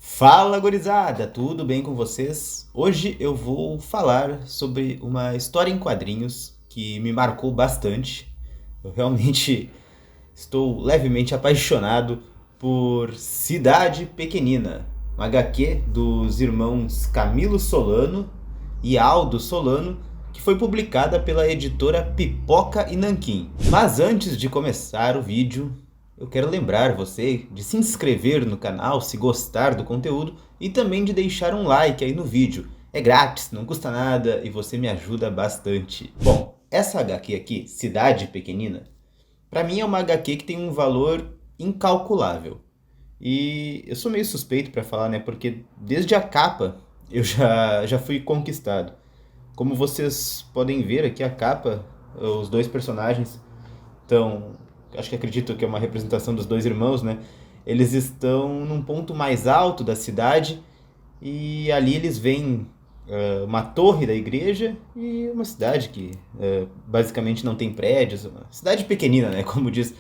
Fala, gurizada, tudo bem com vocês? Hoje eu vou falar sobre uma história em quadrinhos que me marcou bastante. Eu realmente estou levemente apaixonado por Cidade Pequenina, um HQ dos irmãos Camilo Solano e Aldo Solano, que foi publicada pela editora Pipoca e Nanquim. Mas antes de começar o vídeo, eu quero lembrar você de se inscrever no canal se gostar do conteúdo e também de deixar um like aí no vídeo. É grátis, não custa nada e você me ajuda bastante. Bom, essa HQ aqui, Cidade Pequenina, pra mim é uma HQ que tem um valor incalculável. E eu sou meio suspeito pra falar, né? Porque desde a capa eu já fui conquistado. Como vocês podem ver aqui, a capa, os dois personagens estão. Acho que acredito que é uma representação dos dois irmãos, né? Eles estão num ponto mais alto da cidade e ali eles veem uma torre da igreja e uma cidade que basicamente não tem prédios, uma cidade pequenina, né? Como diz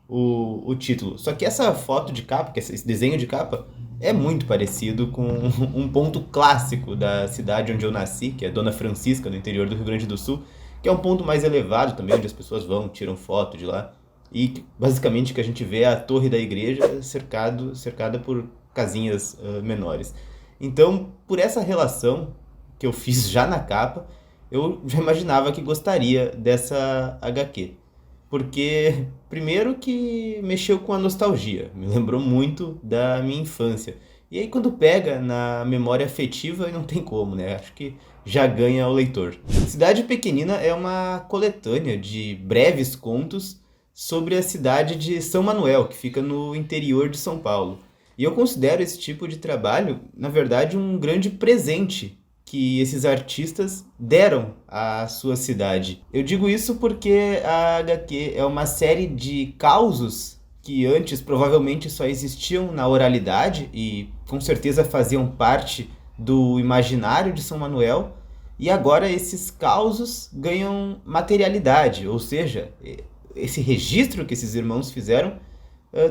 o título. Só que essa foto de capa, que esse desenho de capa, é muito parecido com um ponto clássico da cidade onde eu nasci, que é Dona Francisca, no interior do Rio Grande do Sul, que é um ponto mais elevado também, onde as pessoas vão, tiram foto de lá. E basicamente o que a gente vê é a torre da igreja cercada por casinhas menores. Então, por essa relação que eu fiz já na capa, eu já imaginava que gostaria dessa HQ. Porque, primeiro que mexeu com a nostalgia, me lembrou muito da minha infância. E aí quando pega na memória afetiva, não tem como, né? Acho que já ganha o leitor. Cidade Pequenina é uma coletânea de breves contos sobre a cidade de São Manuel, que fica no interior de São Paulo. E eu considero esse tipo de trabalho, na verdade, um grande presente que esses artistas deram à sua cidade. Eu digo isso porque a HQ é uma série de causos que antes provavelmente só existiam na oralidade e com certeza faziam parte do imaginário de São Manuel, e agora esses causos ganham materialidade, ou seja, esse registro que esses irmãos fizeram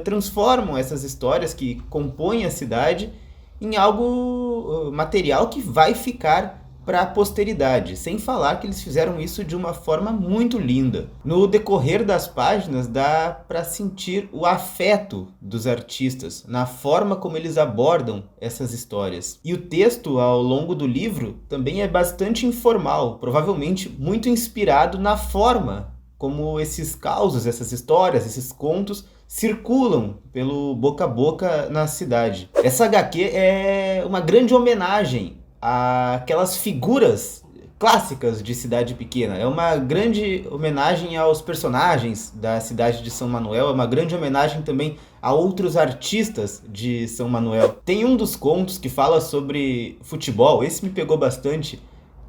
transformam essas histórias que compõem a cidade em algo material que vai ficar para a posteridade, sem falar que eles fizeram isso de uma forma muito linda. No decorrer das páginas dá para sentir o afeto dos artistas na forma como eles abordam essas histórias. E o texto ao longo do livro também é bastante informal, provavelmente muito inspirado na forma como esses causos, essas histórias, esses contos circulam pelo boca a boca na cidade. Essa HQ é uma grande homenagem àquelas figuras clássicas de cidade pequena. É uma grande homenagem aos personagens da cidade de São Manuel, é uma grande homenagem também a outros artistas de São Manuel. Tem um dos contos que fala sobre futebol, esse me pegou bastante,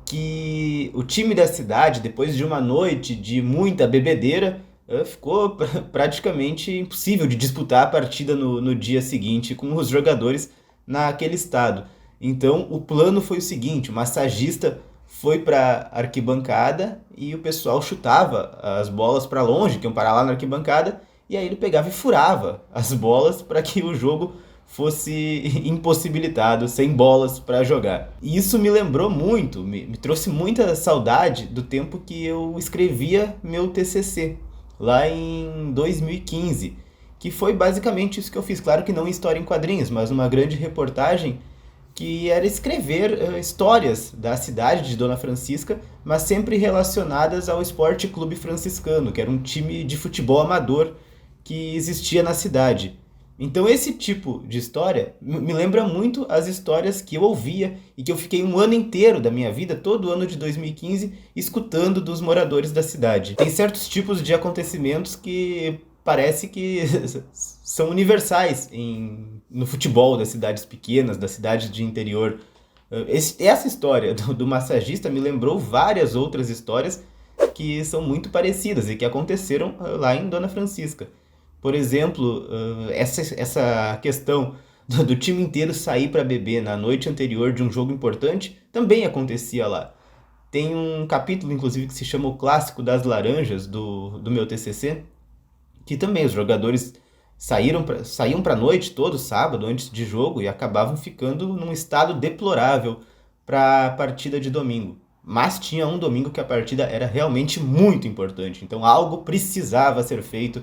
que o time da cidade, depois de uma noite de muita bebedeira, ficou praticamente impossível de disputar a partida no dia seguinte com os jogadores naquele estado. Então o plano foi o seguinte: o massagista foi para a arquibancada e o pessoal chutava as bolas para longe, que iam parar lá na arquibancada, e aí ele pegava e furava as bolas para que o jogo fosse impossibilitado, sem bolas para jogar. E isso me lembrou muito, me trouxe muita saudade do tempo que eu escrevia meu TCC, lá em 2015, que foi basicamente isso que eu fiz. Claro que não em história em quadrinhos, mas uma grande reportagem que era escrever histórias da cidade de Dona Francisca, mas sempre relacionadas ao Esporte Clube Franciscano, que era um time de futebol amador que existia na cidade. Então esse tipo de história me lembra muito as histórias que eu ouvia e que eu fiquei um ano inteiro da minha vida, todo ano de 2015, escutando dos moradores da cidade. Tem certos tipos de acontecimentos que parece que são universais no futebol das cidades pequenas, das cidades de interior. Essa história do massagista me lembrou várias outras histórias que são muito parecidas e que aconteceram lá em Dona Francisca. Por exemplo, essa questão do time inteiro sair para beber na noite anterior de um jogo importante também acontecia lá. Tem um capítulo, inclusive, que se chama O Clássico das Laranjas, do meu TCC, que também os jogadores saíam para a noite todo sábado antes de jogo e acabavam ficando num estado deplorável para a partida de domingo. Mas tinha um domingo que a partida era realmente muito importante, então algo precisava ser feito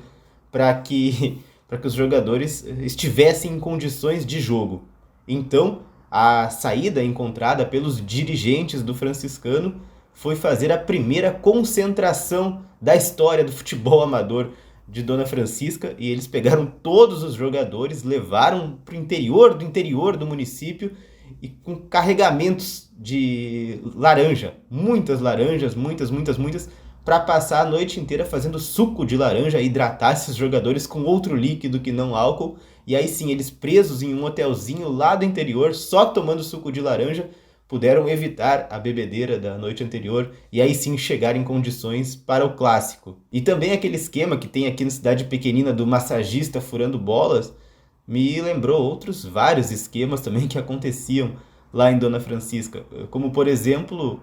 para que, para que os jogadores estivessem em condições de jogo. Então, a saída encontrada pelos dirigentes do franciscano foi fazer a primeira concentração da história do futebol amador de Dona Francisca, e eles pegaram todos os jogadores, levaram para o interior do município e com carregamentos de laranja, muitas laranjas, muitas, para passar a noite inteira fazendo suco de laranja e hidratar esses jogadores com outro líquido que não álcool. E aí sim, eles presos em um hotelzinho lá do interior, só tomando suco de laranja, puderam evitar a bebedeira da noite anterior e aí sim chegar em condições para o clássico. E também aquele esquema que tem aqui na cidade pequenina do massagista furando bolas, me lembrou outros vários esquemas também que aconteciam lá em Dona Francisca. Como, por exemplo,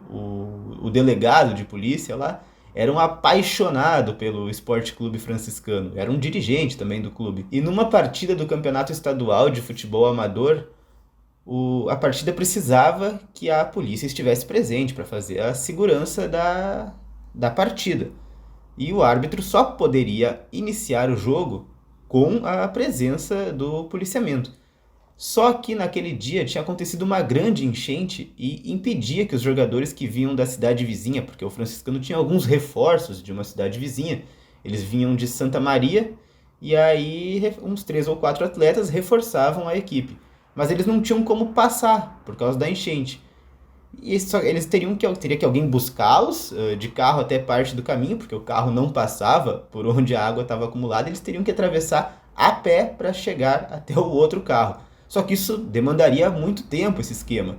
o delegado de polícia lá era um apaixonado pelo Esporte Clube Franciscano, era um dirigente também do clube. E numa partida do Campeonato Estadual de Futebol Amador, a partida precisava que a polícia estivesse presente para fazer a segurança da partida. E o árbitro só poderia iniciar o jogo com a presença do policiamento. Só que naquele dia tinha acontecido uma grande enchente e impedia que os jogadores que vinham da cidade vizinha, porque o franciscano tinha alguns reforços de uma cidade vizinha, eles vinham de Santa Maria e aí uns 3 ou 4 atletas reforçavam a equipe. Mas eles não tinham como passar por causa da enchente. E eles teria que alguém buscá-los de carro até parte do caminho, porque o carro não passava por onde a água estava acumulada, eles teriam que atravessar a pé para chegar até o outro carro. Só que isso demandaria muito tempo, esse esquema.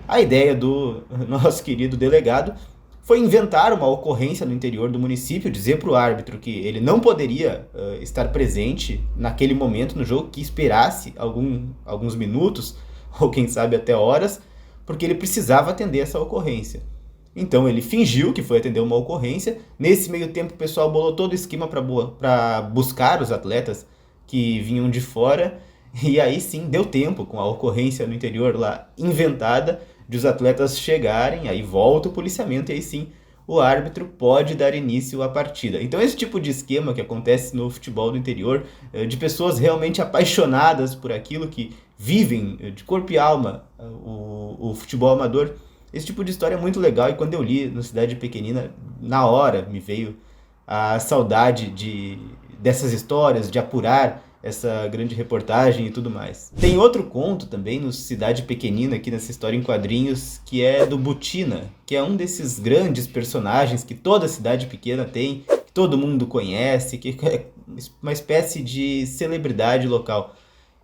A ideia do nosso querido delegado foi inventar uma ocorrência no interior do município, dizer para o árbitro que ele não poderia estar presente naquele momento no jogo, que esperasse alguns minutos, ou quem sabe até horas, porque ele precisava atender essa ocorrência. Então ele fingiu que foi atender uma ocorrência. Nesse meio tempo o pessoal bolou todo o esquema para buscar os atletas que vinham de fora. E aí sim deu tempo, com a ocorrência no interior lá inventada, de os atletas chegarem, aí volta o policiamento e aí sim o árbitro pode dar início à partida. Então esse tipo de esquema que acontece no futebol do interior, de pessoas realmente apaixonadas por aquilo, que vivem de corpo e alma o futebol amador, esse tipo de história é muito legal. E quando eu li no Cidade Pequenina, na hora me veio a saudade dessas histórias, de apurar essa grande reportagem e tudo mais. Tem outro conto também no Cidade Pequenina, aqui nessa história em quadrinhos, que é do Butina, que é um desses grandes personagens que toda cidade pequena tem, que todo mundo conhece, que é uma espécie de celebridade local.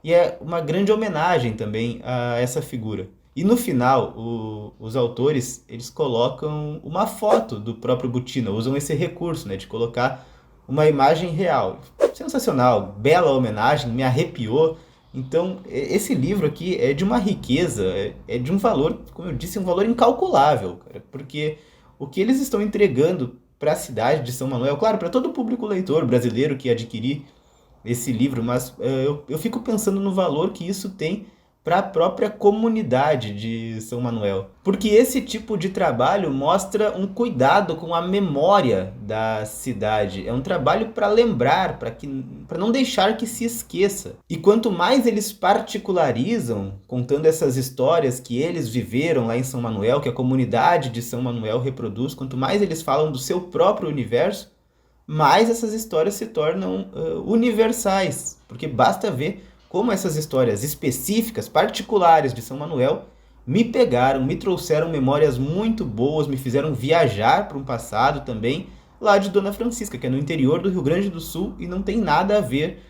E é uma grande homenagem também a essa figura. E no final, os autores, eles colocam uma foto do próprio Butina, usam esse recurso, né, de colocar uma imagem real. Sensacional, bela homenagem, me arrepiou. Então, esse livro aqui é de uma riqueza, é de um valor, como eu disse, um valor incalculável, cara, porque o que eles estão entregando para a cidade de São Manuel, claro, para todo o público leitor brasileiro que adquirir esse livro, mas eu fico pensando no valor que isso tem para a própria comunidade de São Manuel. Porque esse tipo de trabalho mostra um cuidado com a memória da cidade. É um trabalho para lembrar, para não deixar que se esqueça. E quanto mais eles particularizam, contando essas histórias que eles viveram lá em São Manuel, que a comunidade de São Manuel reproduz, quanto mais eles falam do seu próprio universo, mais essas histórias se tornam universais. Porque basta ver como essas histórias específicas, particulares de São Manuel, me pegaram, me trouxeram memórias muito boas, me fizeram viajar para um passado também, lá de Dona Francisca, que é no interior do Rio Grande do Sul e não tem nada a ver,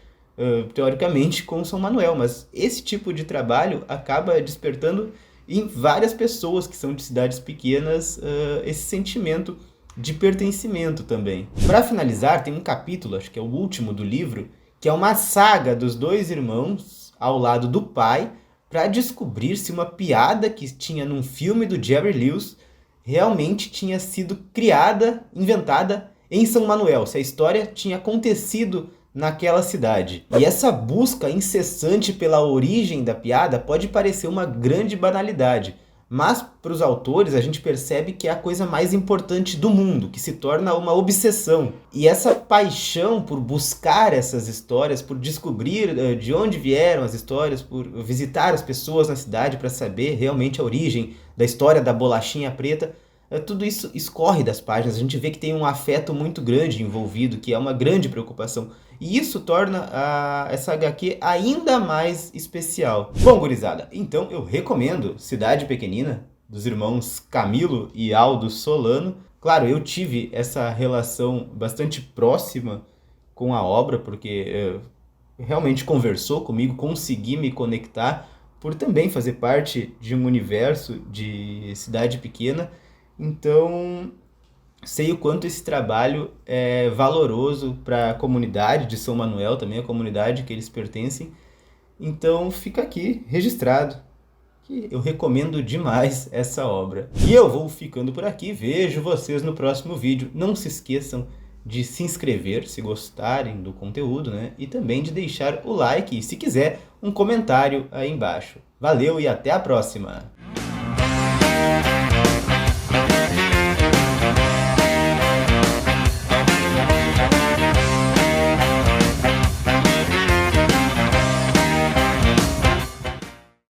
teoricamente, com São Manuel. Mas esse tipo de trabalho acaba despertando em várias pessoas que são de cidades pequenas esse sentimento de pertencimento também. Para finalizar, tem um capítulo, acho que é o último do livro, que é uma saga dos dois irmãos ao lado do pai para descobrir se uma piada que tinha num filme do Jerry Lewis realmente tinha sido criada, inventada em São Manuel, se a história tinha acontecido naquela cidade. E essa busca incessante pela origem da piada pode parecer uma grande banalidade, mas para os autores a gente percebe que é a coisa mais importante do mundo, que se torna uma obsessão. E essa paixão por buscar essas histórias, por descobrir de onde vieram as histórias, por visitar as pessoas na cidade para saber realmente a origem da história da bolachinha preta, tudo isso escorre das páginas. A gente vê que tem um afeto muito grande envolvido, que é uma grande preocupação. E isso torna essa HQ ainda mais especial. Bom, gurizada, então eu recomendo Cidade Pequenina, dos irmãos Camilo e Aldo Solano. Claro, eu tive essa relação bastante próxima com a obra, porque realmente conversou comigo, consegui me conectar por também fazer parte de um universo de Cidade Pequena. Então, sei o quanto esse trabalho é valoroso para a comunidade de São Manuel, também a comunidade que eles pertencem. Então, fica aqui registrado que eu recomendo demais essa obra. E eu vou ficando por aqui, vejo vocês no próximo vídeo. Não se esqueçam de se inscrever se gostarem do conteúdo, né? E também de deixar o like e, se quiser, um comentário aí embaixo. Valeu e até a próxima!